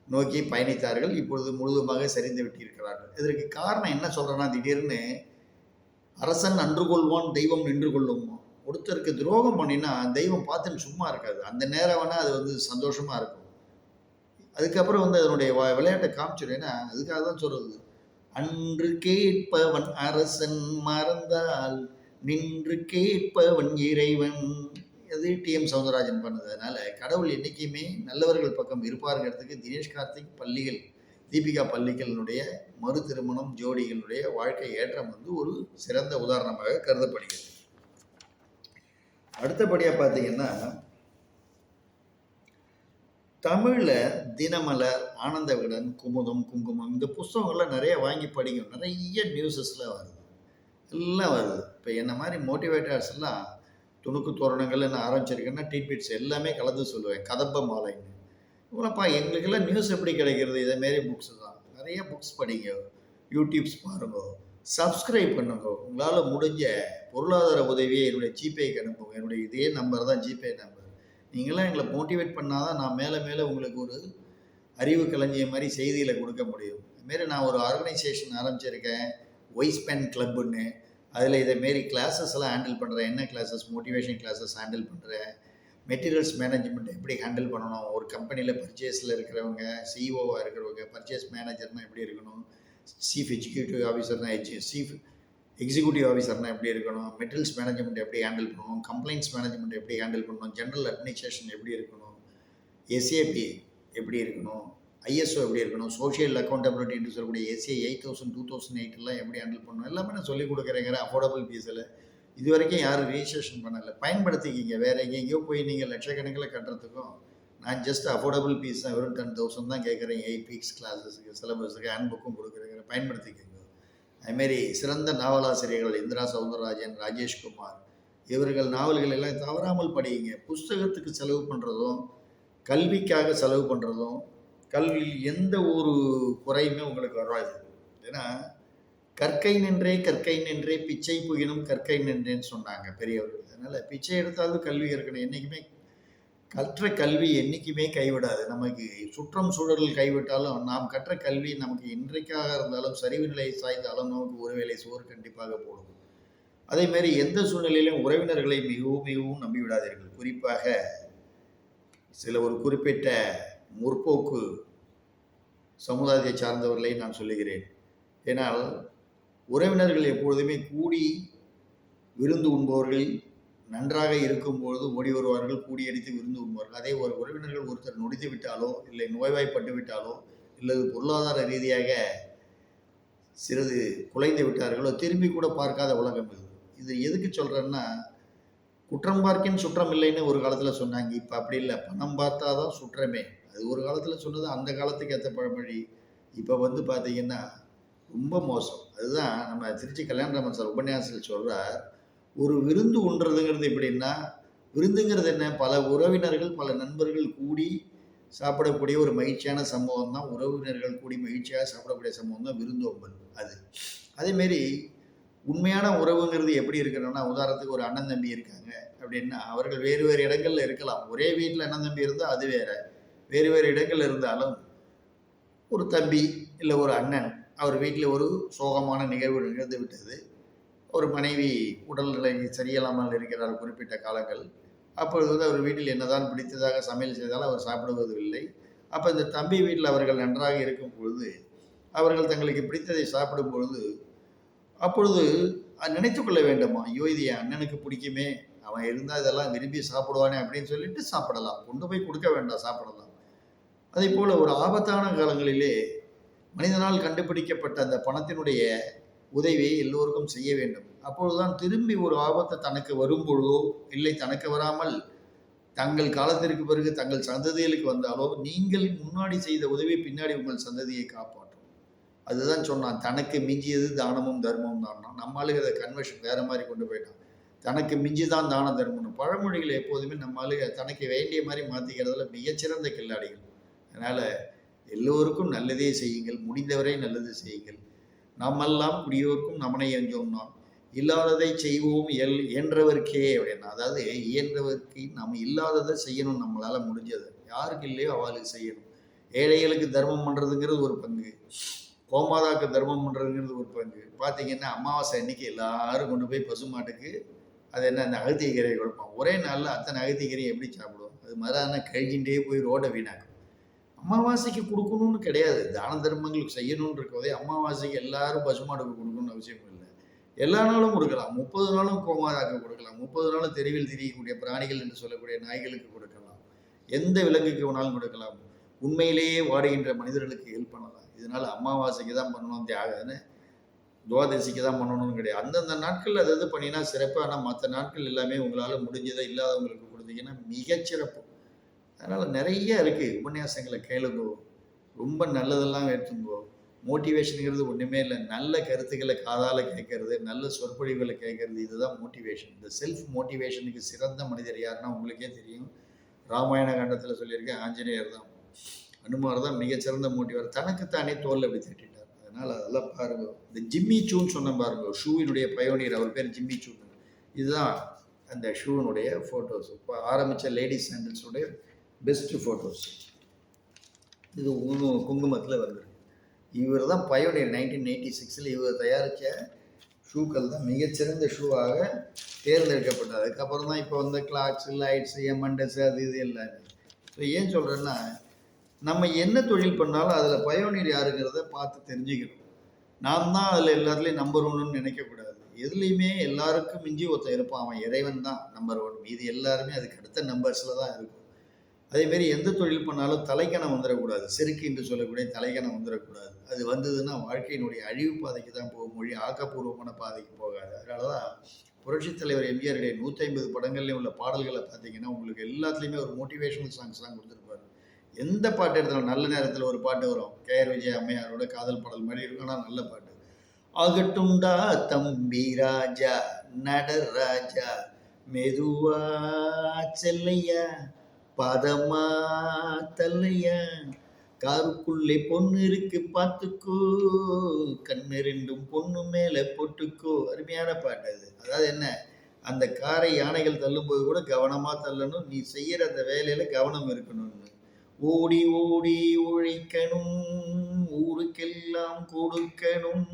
நோக்கி பயணித்தார்கள். இப்பொழுது முழுவதுமாக சரிந்து விட்டிருக்கிறார்கள். இதற்கு காரணம் என்ன சொல்கிறேன்னா, திடீர்னு அரசன் அன்று கொள்வான் தெய்வம் நின்று கொள்ளும். ஒருத்தருக்கு துரோகம் பண்ணினா தெய்வம் பார்த்துன்னு சும்மா இருக்காது. அந்த நேரம் வேணால் அது வந்து சந்தோஷமாக இருக்கும். அதுக்கப்புறம் வந்து அதனுடைய விளையாட்டை காமிச்சிடுன்னா அதுக்காக தான் சொல்கிறது. அன்று கேட்பவன் அரசன் மறந்தால் நின்று கேட்பவன் இறைவன். அது டிஎம் சௌந்தரராஜன் பண்ணதுனால கடவுள் என்றைக்குமே நல்லவர்கள் பக்கம் இருப்பாருங்கிறதுக்கு தினேஷ் கார்த்திக் தீபிகா பல்லிக்கலினுடைய மறு திருமணம் ஜோடிகளுடைய வாழ்க்கை ஏற்றம் வந்து ஒரு சிறந்த உதாரணமாக கருதப்படுகிறது. அடுத்தபடியாக பார்த்தீங்கன்னா தமிழில் தினமலர், ஆனந்த விகடன், குமுதம், குங்குமம் இந்த புஸ்தகங்கள்லாம் நிறைய வாங்கி படிக்கும். நிறைய நியூஸஸ்லாம் வருது, எல்லாம் வருது. இப்போ என்ன மாதிரி மோட்டிவேட்டர்ஸ் எல்லாம் துணுக்கு தோரணங்கள் என்ன ஆரம்பிச்சிருக்கேன்னா டீட்பிட்ஸ் எல்லாமே கலந்து சொல்லுவேன். கதம்ப மாலைன்னு இவ்வளோப்பா எங்களுக்கெல்லாம் நியூஸ் எப்படி கிடைக்கிறது? இதேமாரி புக்ஸ் தான். நிறைய புக்ஸ் படிங்க, யூடியூப்ஸ் பாருங்க, சப்ஸ்கிரைப் பண்ணுங்க. உங்களால் முடிஞ்ச பொருளாதார உதவியை என்னுடைய ஜிபேக்கு அனுப்புங்க. என்னுடைய இதே நம்பர் தான் ஜிபே நம்பர். நீங்களாம் எங்களை மோட்டிவேட் பண்ணால் தான் நான் மேலே மேலே உங்களுக்கு ஒரு அறிவு கலைஞிய மாதிரி செய்திகளை கொடுக்க முடியும். இதுமாரி நான் ஒரு ஆர்கனைசேஷன் ஆரம்பிச்சிருக்கேன், ஒய்ஸ்பென் கிளப்புன்னு. அதில் இதேமாரி கிளாஸஸ் எல்லாம் ஹேண்டில் பண்ணுறேன். என்ன கிளாஸஸ்? மோட்டிவேஷன் கிளாஸஸ் ஹேண்டில் பண்ணுறேன். மெட்டீரியல்ஸ் மேனேஜ்மெண்ட் எப்படி ஹேண்டில் பண்ணணும், ஒரு கம்பெனியில் பர்ச்சேஸில் இருக்கிறவங்க, சிஇஓவாக இருக்கிறவங்க, பர்ச்சேஸ் மேனேஜர்னால் எப்படி இருக்கணும், சீஃப் எக்ஸிக்யூட்டிவ் ஆஃபீஸர்னால் எப்படி இருக்கணும், மெட்டீரியல்ஸ் மேனேஜ்மெண்ட் எப்படி ஹேண்டில் பண்ணணும், கம்ப்ளைண்ட்ஸ் மேனேஜ்மெண்ட் எப்படி ஹேண்டில் பண்ணணும், ஜென்ரல் அட்மினிஸ்ட்ரேஷன் எப்படி இருக்கணும், எஸ்ஏபி எப்படி இருக்கணும், ஐஎஸ்ஓ எப்படி இருக்கணும், சோஷியல் அக்கௌண்டபிலிட்டின்னு சொல்லக்கூடிய எஸ்ஏ 8000 2008 எப்படி ஹேண்டில் பண்ணணும், எல்லாமே நான் சொல்லிக் கொடுக்குறேங்கிற அஃபோர்டபுள் ஃபீஸில். இது வரைக்கும் யாரும் ரிஜிஸ்ட்ரேஷன் பண்ணலை. பயன்படுத்திக்கிங்க. வேறு எங்கேயோ போய் நீங்கள் லட்சக்கணக்கில் கட்டுறதுக்கும் நான் ஜஸ்ட் அஃபோர்டபுள் ஃபீஸ் தான், வெறும் 10,000 தான் கேட்குறேன். 8 வீக்ஸ் கிளாஸஸுக்கு, சிலபஸுக்கு, ஹேண்ட் புக்கும் கொடுக்குறேங்கிற. பயன்படுத்திக்கோங்க. அதுமாரி சிறந்த நாவலாசிரியர்கள் இந்திரா சௌந்தரராஜன், ராஜேஷ்குமார் இவர்கள் நாவல்கள் எல்லாம் தவறாமல் படியுங்க. புஸ்தகத்துக்கு செலவு பண்ணுறதும், கல்விக்காக செலவு பண்ணுறதும், கல்வியில் எந்த ஒரு குறையுமே உங்களுக்கு வராது. ஏன்னா கற்கை நின்றே கற்கை நின்றே பிச்சை புகினும் கற்கை நின்றேன்னு சொன்னாங்க பெரியவர்கள். அதனால் பிச்சை எடுத்தாலும் கல்வி கற்கணும். என்றைக்குமே கற்ற கல்வி என்றைக்குமே கைவிடாது. நமக்கு சுற்றம் சூழல் கைவிட்டாலும் நாம் கற்ற கல்வி நமக்கு இன்றைக்காக இருந்தாலும் சரிவு நிலை சாய்ந்தாலும் நமக்கு ஒருவேளை சோறு கண்டிப்பாக போடும். அதேமாரி எந்த சூழ்நிலையிலும் உறவினர்களை மிகவும் மிகவும் நம்பிவிடாதீர்கள். குறிப்பாக சில ஒரு குறிப்பிட்ட முற்போக்கு சமுதாயத்தை சார்ந்தவர்களை நான் சொல்லுகிறேன். ஏனால் உறவினர்கள் எப்பொழுதுமே கூடி விருந்து உண்பவர்கள் நன்றாக இருக்கும்பொழுது ஓடி வருவார்கள், கூடியடித்து விருந்து உண்பார்கள். அதே ஒரு உறவினர்கள் ஒருத்தர் நொடித்து விட்டாலோ, இல்லை நோய்வாய்ப்பட்டு விட்டாலோ, இல்லது பொருளாதார ரீதியாக சிறிது குலைந்து விட்டார்களோ, திரும்பி கூட பார்க்காத உலகம் இது. இது எதுக்கு சொல்கிறேன்னா, குற்றம் பார்க்கின் சுற்றம் இல்லைன்னு ஒரு காலத்தில் சொன்னாங்க. இப்போ அப்படி இல்லை. பணம் பார்த்தா தான் சுற்றமே. அது ஒரு காலத்தில் சொன்னது அந்த காலத்துக்கு ஏற்ற பழமொழி. இப்போ பார்த்தீங்கன்னா ரொம்ப மோசம். அதுதான் நம்ம திருச்சி கல்யாணராமன் சார் உபன்யாசத்தில் சொல்கிறார். ஒரு விருந்து உண்றதுங்கிறது எப்படின்னா, விருந்துங்கிறது என்ன? பல உறவினர்கள், பல நண்பர்கள் கூடி சாப்பிடக்கூடிய ஒரு மகிழ்ச்சியான சம்பவம் தான். உறவினர்கள் கூடி மகிழ்ச்சியாக சாப்பிடக்கூடிய சம்பவம் தான் விருந்தோம்பல். அது அதேமாரி உண்மையான உறவுங்கிறது எப்படி இருக்கணும்னா, உதாரணத்துக்கு ஒரு அண்ணன் தம்பி இருக்காங்க அப்படின்னா, அவர்கள் வேறு வேறு இடங்கள்ல இருக்கலாம். ஒரே வீட்டில் அண்ணன் தம்பி இருந்தால் அது வேற. வேறு வேறு இடங்கள்ல இருந்தாலும் ஒரு தம்பி இல்லை ஒரு அண்ணன் அவர் வீட்டில் ஒரு சோகமான நிகழ்வு நிகழ்ந்து விட்டது. ஒரு மனைவி உடல்நிலை சரியில்லாமல் இருக்கிறார் குறிப்பிட்ட காலங்கள். அப்பொழுது அவர் வீட்டில் என்னதான் பிடித்ததாக சமையல் செய்தாலும் அவர் சாப்பிடுவது இல்லை. அப்போ இந்த தம்பி வீட்டில் அவர்கள் நன்றாக இருக்கும் பொழுது, அவர்கள் தங்களுக்கு பிடித்ததை சாப்பிடும் பொழுது, அப்பொழுது நினைத்து கொள்ள வேண்டுமா, ஐயோ இது என் அண்ணனுக்கு பிடிக்குமே, அவன் இருந்தால் இதெல்லாம் விரும்பி சாப்பிடுவானே அப்படின்னு சொல்லிட்டு சாப்பிடலாம். கொண்டு போய் கொடுக்க வேண்டாம், சாப்பிடலாம். அதே போல் ஒரு ஆபத்தான காலங்களிலே மனிதனால் கண்டுபிடிக்கப்பட்ட அந்த பணத்தினுடைய உதவியை எல்லோருக்கும் செய்ய வேண்டும். அப்பொழுதுதான் திரும்பி ஒரு ஆபத்து தனக்கு வரும்பொழுதோ, இல்லை தனக்கு வராமல் தங்கள் காலத்திற்கு பிறகு தங்கள் சந்ததிகளுக்கு வந்தாலோ, நீங்கள் முன்னாடி செய்த உதவி பின்னாடி உங்கள் சந்ததியை காப்பாற்றும். அதுதான் சொன்னான், தனக்கு மிஞ்சியது தானமும் தர்மமும் தான். நம்மளுக்கு அதை கன்வர்ஷன் வேற மாதிரி கொண்டு போயிட்டான். தனக்கு மிஞ்சி தான் தான தர்மம்னு. பழமொழிகள் எப்போதுமே நம்மளுக்கு தனக்கு வேண்டிய மாதிரி மாற்றிக்கிறதுல மிகச்சிறந்த கில்லாடிகள். அதனால் எல்லோருக்கும் நல்லதே செய்யுங்கள், முடிந்தவரை நல்லது செய்யுங்கள். நம்மெல்லாம் குடியோருக்கும் நமனை எஞ்சோம்னா, இல்லாததை செய்வோம் இயன்றவர்க்கே அப்படின்னா, அதாவது இயன்றவர்க்கு நம்ம இல்லாததை செய்யணும். நம்மளால் முடிஞ்சது யாருக்கு இல்லையோ அவளுக்கு செய்யணும். ஏழைகளுக்கு தர்மம் பண்ணுறதுங்கிறது ஒரு பங்கு, கோமாதாக்கு தர்மம் பண்ணுறதுங்கிறது ஒரு பங்கு. பார்த்தீங்கன்னா அமாவாசை அன்னைக்கு எல்லாரும் கொண்டு போய் பசுமாட்டுக்கு அது என்ன அந்த அகத்திக்கீரை கொடுப்போம். ஒரே நாளில் அத்தனை அகத்திக்கீரையை எப்படி சாப்பிடுவோம்? அது மறுநாள் கழிஞ்சின்றே போய் ரோடை வீணாக்கும். அமாவாசைக்கு கொடுக்கணும்னு கிடையாது, தான தர்மங்களுக்கு செய்யணும்னு இருக்கதே. அமாவாசைக்கு எல்லாரும் பசுமாடுக்கு கொடுக்கணும்னு அவசியம் இல்லை. எல்லா நாளும் கொடுக்கலாம். 30 நாளும் கோமாதாக்கு கொடுக்கலாம். 30 நாளும் தெருவில் திரியக்கூடிய பிராணிகள் என்று சொல்லக்கூடிய நாய்களுக்கு கொடுக்கலாம். எந்த விலங்குக்கு வேணாலும் கொடுக்கலாம். உண்மையிலேயே வாடுகின்ற மனிதர்களுக்கு ஹெல்ப் பண்ணலாம். இதனால் அமாவாசைக்கு தான் பண்ணணும், தியாகன்னு துவாதசிக்கு தான் பண்ணணும்னு கிடையாது. அந்தந்த நாட்கள் அது பண்ணினா சிறப்பு. ஆனால் மற்ற நாட்கள் எல்லாமே உங்களால் முடிஞ்சதை இல்லாதவங்களுக்கு கொடுத்தீங்கன்னா மிகச்சிறப்பு. அதனால் நிறைய இருக்குது. உபன்யாசங்களை கேளுங்கோ, ரொம்ப நல்லதெல்லாம் எடுத்துங்கோ. மோட்டிவேஷனுங்கிறது ஒன்றுமே இல்லை. நல்ல கருத்துக்களை காதால் கேட்கறது, நல்ல சொற்பொழிவுகளை கேட்கறது, இதுதான் மோட்டிவேஷன். இந்த செல்ஃப் மோட்டிவேஷனுக்கு சிறந்த மனிதர் யாருன்னா உங்களுக்கே தெரியும். ராமாயண காண்டத்தில் சொல்லியிருக்கேன், ஆஞ்சநேயர் தான். அனுமார் தான் மிகச்சிறந்த மோட்டிவேர். தனக்குத்தானே தோல் அப்படி தட்டிட்டார். அதனால் அதெல்லாம் பாருங்க. இந்த ஜிம்மி சூன்னு சொன்ன பாருங்க, ஷூவினுடைய பயோனியர், அவர் பேர் ஜிம்மி சூன். இதுதான் அந்த ஷூனுடைய ஃபோட்டோஸ். இப்போ ஆரம்பித்த லேடிஸ் சாண்டல்ஸுடைய பெஸ்ட்டு ஃபோட்டோஸ். இது குங்குமத்தில் வந்துருக்கு. இவர் தான் பயோனியர். 1986 இவர் தயாரித்த ஷூக்கள் தான் மிகச்சிறந்த ஷூவாக தேர்ந்தெடுக்கப்பட்டது. அதுக்கப்புறம் தான் இப்போ வந்து கிளாக்ஸு, லைட்ஸு, எம்என்டஸ் அது இது எல்லாமே. ஸோ ஏன் சொல்கிறேன்னா, நம்ம என்ன தொழில் பண்ணாலும் அதில் பயோனியர் யாருங்கிறத பார்த்து தெரிஞ்சுக்கணும். நாம் தான் அதில் எல்லாத்துலேயும் நம்பர் ஒன்றுன்னு நினைக்கக்கூடாது. எதுலேயுமே எல்லாருக்கும் மிஞ்சி ஒருத்தன் இருப்பான், அவன் இறைவன் தான் நம்பர் ஒன். இது எல்லாருமே அதுக்கு அடுத்த நம்பர்ஸில் தான் இருக்கும். அதேமாரி எந்த தொழில் பண்ணாலும் தலைக்கணம் வந்துடக்கூடாது. செருக்கு என்று சொல்லக்கூடிய தலைக்கணம் வந்துடக்கூடாது. அது வந்ததுன்னா வாழ்க்கையினுடைய அழிவு பாதைக்கு தான் போகும், மொழி ஆக்கப்பூர்வமான பாதைக்கு போகாது. அதனால தான் புரட்சித் தலைவர் எம்ஜிஆருடைய 150 படங்கள்லேயும் உள்ள பாடல்களை பார்த்தீங்கன்னா உங்களுக்கு எல்லாத்துலேயுமே ஒரு மோட்டிவேஷனல் சாங்ஸ் தான் கொடுத்துருப்பாரு. எந்த பாட்டு எடுத்தாலும் நல்ல நேரத்தில் ஒரு பாட்டு வரும், கேஆர் விஜய் அம்மையாரோட காதல் பாடல் மாதிரி இருக்கும், ஆனால் நல்ல பாட்டு. ஆகட்டுண்டா தம்பி ராஜா நடராஜா மெதுவா செல்லையா பதமா தல்லையா காருக்குள்ளே பொண்ணு இருக்கு பார்த்துக்கோ கண்ணு ரெண்டும் பொண்ணு மேலே போட்டுக்கோ. அருமையான பாட்டு அது. அதாவது என்ன, அந்த காரை யானைகள் தள்ளும்போது கூட கவனமாக தள்ளணும், நீ செய்கிற அந்த வேலையில் கவனம் இருக்கணும்னு. ஓடி ஓடி உழைக்கணும், ஊருக்கெல்லாம் கொடுக்கணும்,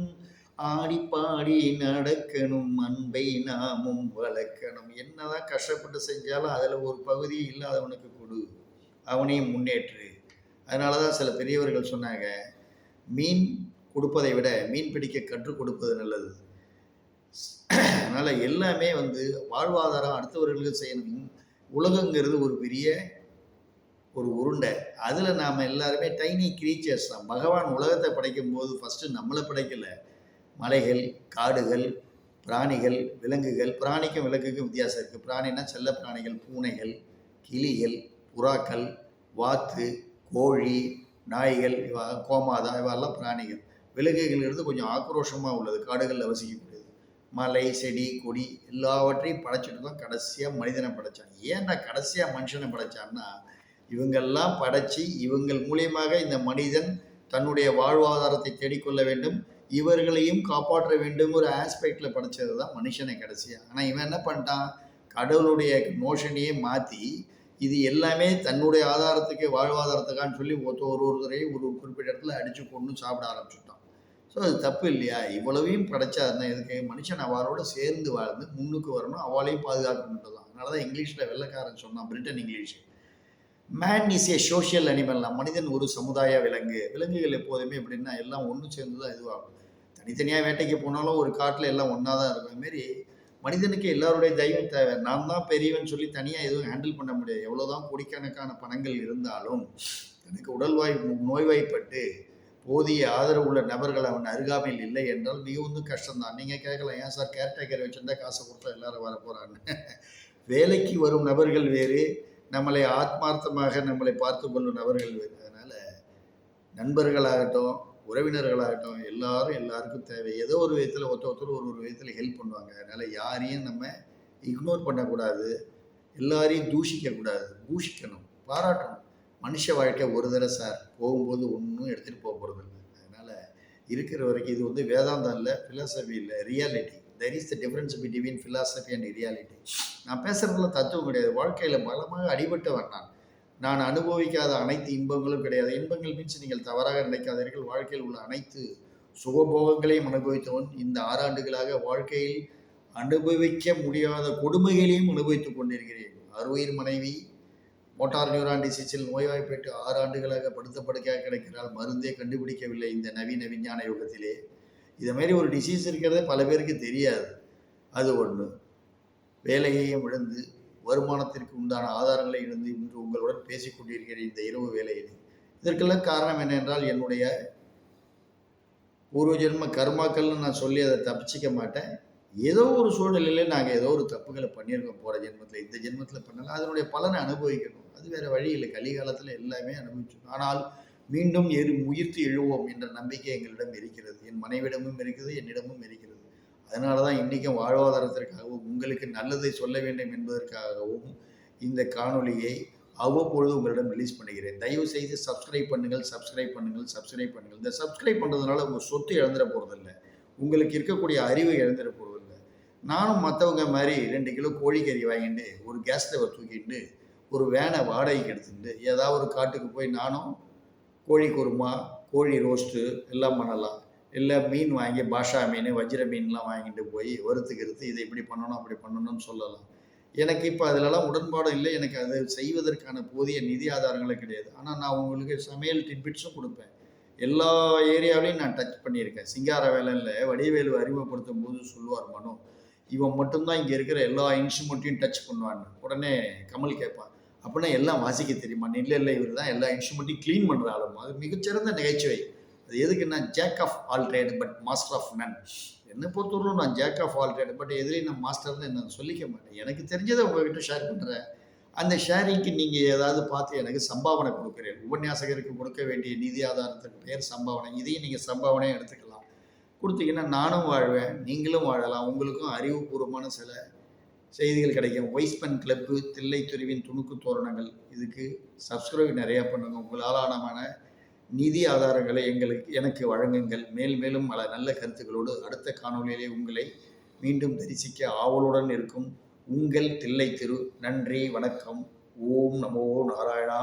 ஆடி பாடி நடக்கணும், அன்பை நாமும் வளர்க்கணும். என்னதான் கஷ்டப்பட்டு செஞ்சாலும் அதில் ஒரு பகுதி இல்லாதவனுக்கு கொடு, அவனையும் முன்னேற்று. அதனால தான் சில பெரியவர்கள் சொன்னாங்க, மீன் கொடுப்பதை விட மீன் பிடிக்க கற்றுக் கொடுப்பது நல்லது. அதனால் எல்லாமே வாழ்வாதாரம் அடுத்தவர்களுக்கு செய்யணும். உலகங்கிறது ஒரு பெரிய ஒரு உருண்டை, அதில் நாம் எல்லாருமே டைனி கிரீச்சர்ஸ் தான். பகவான் உலகத்தை படைக்கும் போது ஃபஸ்ட்டு நம்மளை படைக்கலை. மலைகள், காடுகள், பிராணிகள், விலங்குகள். பிராணிக்கும் விலங்குக்கும் வித்தியாசம் இருக்குது. பிராணினா செல்ல பிராணிகள், பூனைகள், கிளிகள், புறாக்கள், வாத்து, கோழி, நாய்கள், கோமாதா, இவெல்லாம் பிராணிகள். விலங்குகள்ங்கிறது கொஞ்சம் ஆக்ரோஷமாக உள்ளது, காடுகளில் வசிக்கக்கூடியது. மலை, செடி, கொடி எல்லாவற்றையும் படைச்சிட்டு தான் கடைசியாக மனிதனை படைத்தான். ஏன்டா கடைசியாக மனுஷனை படைச்சான்னா, இவங்கெல்லாம் படைச்சி இவங்கள் மூலியமாக இந்த மனிதன் தன்னுடைய வாழ்வாதாரத்தை தேடிக்கொள்ள வேண்டும், இவர்களையும் காப்பாற்ற வேண்டும் ஒரு ஆஸ்பெக்டில் படைச்சது தான் மனுஷனை கடைசியாக. ஆனால் இவன் என்ன பண்ணிட்டான், கடவுளுடைய நோஷனையே மாற்றி இது எல்லாமே தன்னுடைய ஆதாரத்துக்கு வாழ்வாதாரத்துக்கான்னு சொல்லி ஒருத்தரையும் ஒரு குறிப்பிட்ட இடத்துல அடித்து கொண்டு சாப்பிட ஆரம்பிச்சுட்டான். ஸோ அது தப்பு இல்லையா? இவ்வளவையும் படைச்சா இருந்தால் எதுக்கு? மனுஷன் அவளோட சேர்ந்து வாழ்ந்து முன்னுக்கு வரணும், அவளையும் பாதுகாக்கணுன்றது தான். அதனால தான் இங்கிலீஷில் வெள்ளைக்காரன் சொன்னான், Britain English, man is a social animal. மனிதன் ஒரு சமுதாய விலங்கு. விலங்குகள் எப்போதுமே எப்படின்னா எல்லாம் ஒன்று சேர்ந்து தான் இதுவாகும். தனித்தனியாக வேட்டைக்கு போனாலும் ஒரு காட்டில் எல்லாம் ஒன்றா தான் இருக்கும். அதுமாரி மனிதனுக்கு எல்லாருடைய தெய்வம் தேவை. நான் தான் பெரியவன் சொல்லி தனியாக எதுவும் ஹேண்டில் பண்ண முடியாது. எவ்வளோதான் கோடிக்கணக்கான பணங்கள் இருந்தாலும் எனக்கு உடல்வாய் நோய்வாய்ப்பட்டு போதிய ஆதரவு உள்ள நபர்கள் அவன் அருகாமையில் இல்லை என்றால் மிகவும் கஷ்டம்தான். நீங்கள் கேட்கலாம், ஏன் சார் கேர்டேக்கர் வச்சுருந்தா காசை கொடுத்தா எல்லாரும் வர போகிறான்னு. வேலைக்கு வரும் நபர்கள் வேறு, நம்மளை ஆத்மார்த்தமாக நம்மளை பார்த்து கொள்ளும் நபர்கள் வேறு. அதனால் நண்பர்களாகட்டும், உறவினர்களாகட்டும், எல்லாருக்கும் தேவை. ஏதோ ஒரு விதத்தில் ஒருத்தர் ஒரு விதத்தில் ஹெல்ப் பண்ணுவாங்க. அதனால் யாரையும் நம்ம இக்னோர் பண்ணக்கூடாது, எல்லாரையும் தூஷிக்கக்கூடாது, பூஷிக்கணும், பாராட்டணும். மனுஷ வாழ்க்கை ஒரு தடவை சார், போகும்போது ஒன்றும் எடுத்துகிட்டு போக போகிறதில்ல. அதனால் இருக்கிற வரைக்கும் இது வேதாந்தம் இல்லை, ஃபிலாசபி இல்லை, reality. There is the difference between philosophy and reality. நான் பேசுகிறதுல தத்துவம் கிடையாது. வாழ்க்கையில் பலமாக அடிபட்டவன் நான் அனுபவிக்காத அனைத்து இன்பங்களும் கிடையாது. இன்பங்கள் மீன்ஸ் நீங்கள் தவறாக நினைக்காதீர்கள். வாழ்க்கையில் உள்ள அனைத்து சுகபோகங்களையும் அனுபவித்தவன். இந்த 6 ஆண்டுகளாக வாழ்க்கையில் அனுபவிக்க முடியாத கொடுமைகளையும் அனுபவித்துக் கொண்டிருக்கிறேன். அருயிர் மனைவி மோட்டார் நியூரான் டிசீஸில் நோய்வாய்ப்பட்டு 6 ஆண்டுகளாக படுக்கையாக கிடைக்கிறாள். மருந்தே கண்டுபிடிக்கவில்லை இந்த நவீன விஞ்ஞான யுகத்திலே. இதுமாரி ஒரு டிசீஸ் இருக்கிறதே பல பேருக்கு தெரியாது. அது ஒன்று. வேலையையும் இழந்து, வருமானத்திற்கு உண்டான ஆதாரங்களை இழந்து இன்று உங்களுடன் பேசிக்கொண்டிருக்கிற இந்த இரவு வேலையில். இதற்கெல்லாம் காரணம் என்னென்றால், என்னுடைய பூர்வ ஜென்ம கர்மாக்கள்னு நான் சொல்லி அதை தப்பிச்சிக்க மாட்டேன். ஏதோ ஒரு சூழ்நிலையில் நாங்கள் ஏதோ ஒரு தப்புகளை பண்ணியிருக்கோம் போகிற ஜென்மத்தில். இந்த ஜென்மத்தில் பண்ணலாம், அதனுடைய பலனை அனுபவிக்கணும். அது வேறு வழி இல்லை. கலிகாலத்தில் எல்லாமே அனுபவிச்சோம். ஆனால் மீண்டும் முயற்சி எழுவோம் என்ற நம்பிக்கை எங்களிடம் இருக்கிறது. என் மனைவிடமும் இருக்குது, என்னிடமும் இருக்கிறது. அதனால தான் இன்றைக்கும் வாழ்வாதாரத்திற்காகவும் உங்களுக்கு நல்லதை சொல்ல வேண்டும் என்பதற்காகவும் இந்த காணொலியை அவ்வப்பொழுது உங்களிடம் ரிலீஸ் பண்ணுகிறேன். தயவு செய்து சப்ஸ்கிரைப் பண்ணுங்கள். இந்த சப்ஸ்கிரைப் பண்ணுறதுனால உங்கள் சொத்து இழந்துட போகிறதில்ல, உங்களுக்கு இருக்கக்கூடிய அறிவை இழந்துட போகிறதில்ல. நானும் மற்றவங்க மாதிரி 2 கிலோ கோழிக்கறி வாங்கிட்டு ஒரு கேஸ் ஸ்டவை தூக்கிட்டு ஒரு வேனை வாடகைக்கு எடுத்துட்டு ஏதாவது ஒரு காட்டுக்கு போய் நானும் கோழி குருமா, கோழி ரோஸ்ட்டு எல்லாம் பண்ணலாம். இல்லை மீன் வாங்கி பாஷா மீன், வஜ்ர மீன்லாம் வாங்கிட்டு போய் வறுத்துக்கிறது, இதை இப்படி பண்ணணும் அப்படி பண்ணணும்னு சொல்லலாம். எனக்கு இப்போ அதிலெல்லாம் உடன்பாடும் இல்லை. எனக்கு அதை செய்வதற்கான போதிய நிதி ஆதாரங்களும் கிடையாது. ஆனால் நான் உங்களுக்கு சமையல் டிட்பிட்ஸும் கொடுப்பேன். எல்லா ஏரியாவிலையும் நான் டச் பண்ணியிருக்கேன். சிங்கார வேலையில் வடிவேலு அறிமுகப்படுத்தும் போது சொல்லுவார் மனோ, இவன் மட்டும்தான் இங்கே இருக்கிற எல்லா இன்ஸ்ட்ருமெண்ட்டையும் டச் பண்ணுவான்னு. உடனே கமல் கேட்பான், அப்படின்னா எல்லாம் வாசிக்க தெரியுமா? இல்லை, இவர் தான் எல்லா இன்ஸ்ட்ருமெண்ட்டையும் க்ளீன் பண்ணுற ஆளும். அது மிகச்சிறந்த நகைச்சுவை. அது எதுக்குன்னா, jack of all trade but master of none. என்னை பொறுத்தவரைக்கும் நான் jack of all trade, but எதுலேயும் நான் மாஸ்டர்னு நான் சொல்லிக்க மாட்டேன். எனக்கு தெரிஞ்சதை உங்கள்கிட்ட ஷேர் பண்ணுறேன். அந்த ஷேரிங்க்கு நீங்கள் ஏதாவது பார்த்து எனக்கு சம்பாவனை கொடுக்குறேன். உபன்யாசகருக்கு கொடுக்க வேண்டிய நிதி ஆதாரத்துக்கு பேர் சம்பாவனை. இதையும் நீங்கள் சம்பாவனையாக எடுத்துக்கலாம். கொடுத்தீங்கன்னா நானும் வாழ்வேன், நீங்களும் வாழலாம். உங்களுக்கும் அறிவுபூர்வமான சில செய்திகள் கிடைக்கும். வைஸ்பன் கிளப்பு, தில்லைத்துருவின் துணுக்கு தோரணங்கள், இதுக்கு சப்ஸ்கிரைப் நிறையா பண்ணுங்க. உங்கள் ஆதாரமான நிதி ஆதாரங்களை எனக்கு வழங்குங்கள். மேலும் பல நல்ல கருத்துக்களோடு அடுத்த காணொளியிலே உங்களை மீண்டும் தரிசிக்க ஆவலுடன் இருக்கும் உங்கள் தில்லை திரு. நன்றி, வணக்கம். ஓம் நமோ நாராயணா.